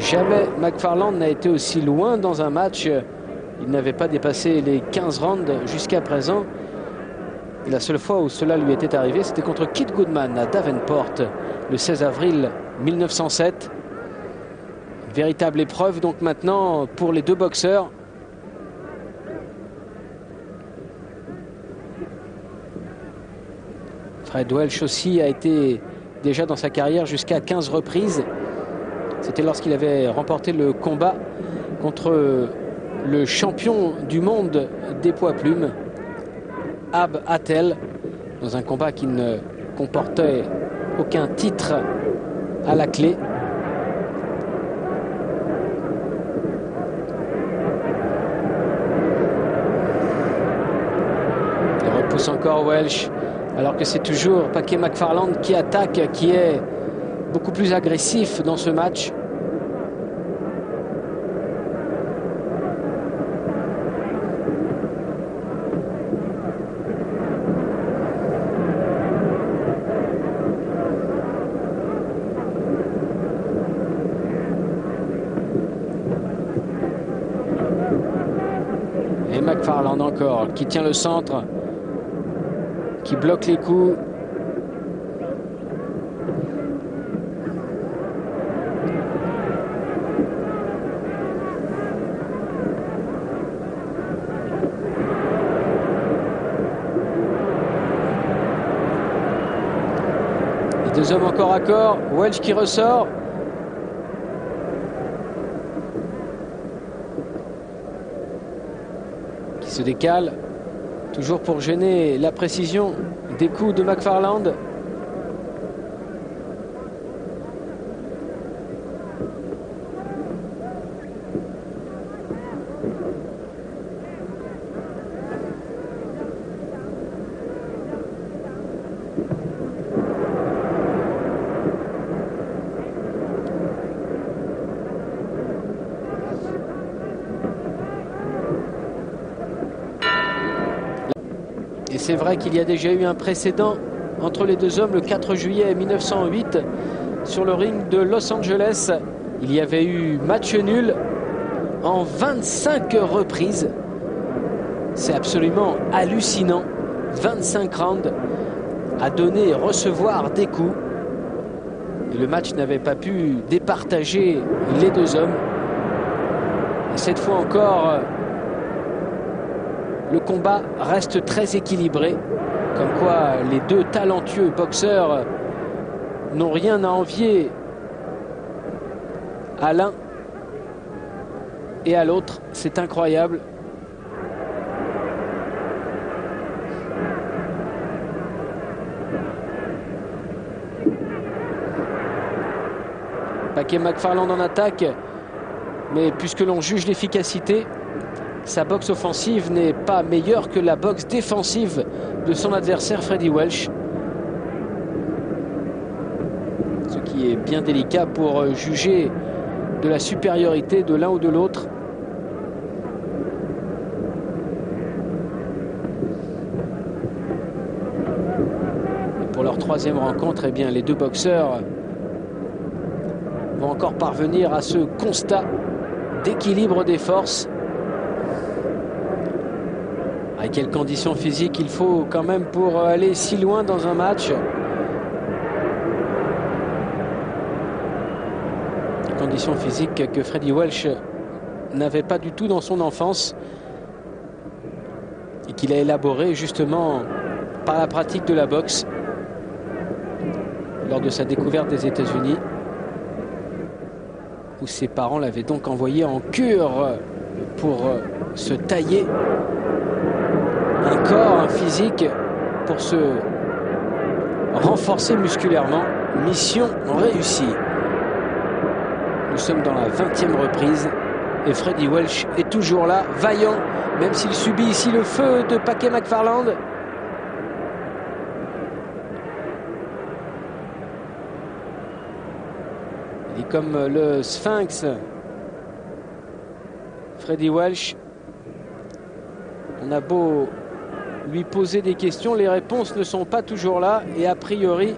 Jamais McFarland n'a été aussi loin dans un match. Il n'avait pas dépassé les 15 rounds jusqu'à présent. Et la seule fois où cela lui était arrivé, c'était contre Keith Goodman à Davenport le 16 avril 1907. Véritable épreuve donc maintenant pour les deux boxeurs. Fred Welch aussi a été déjà dans sa carrière jusqu'à 15 reprises. C'était lorsqu'il avait remporté le combat contre le champion du monde des poids plumes, Ab Attel, dans un combat qui ne comportait aucun titre à la clé. Il repousse encore Welch, alors que c'est toujours Paquet McFarland qui attaque, qui est beaucoup plus agressif dans ce match. Et McFarland encore, qui tient le centre, qui bloque les coups. Les deux hommes encore à corps, Welch qui ressort. Qui se décale, toujours pour gêner la précision des coups de McFarland. Et c'est vrai qu'il y a déjà eu un précédent entre les deux hommes le 4 juillet 1908 sur le ring de Los Angeles. Il y avait eu match nul en 25 reprises. C'est absolument hallucinant. 25 rounds à donner et recevoir des coups. Et le match n'avait pas pu départager les deux hommes. Et cette fois encore, le combat reste très équilibré, comme quoi les deux talentueux boxeurs n'ont rien à envier à l'un et à l'autre. C'est incroyable. Paquet McFarland en attaque, mais puisque l'on juge l'efficacité, sa boxe offensive n'est pas meilleure que la boxe défensive de son adversaire Freddie Welch. Ce qui est bien délicat pour juger de la supériorité de l'un ou de l'autre. Pour leur troisième rencontre, eh bien, les deux boxeurs vont encore parvenir à ce constat d'équilibre des forces. À quelles conditions physiques il faut quand même pour aller si loin dans un match. Conditions physiques que Freddie Welch n'avait pas du tout dans son enfance et qu'il a élaboré justement par la pratique de la boxe lors de sa découverte des États-Unis, où ses parents l'avaient donc envoyé en cure pour se tailler un corps, un physique, pour se renforcer musculairement. Mission réussie. Nous sommes dans la 20e reprise et Freddie Welch est toujours là, vaillant, même s'il subit ici le feu de Paquet McFarland. Il est comme le Sphinx, Freddie Welch. On a beau lui poser des questions, les réponses ne sont pas toujours là et a priori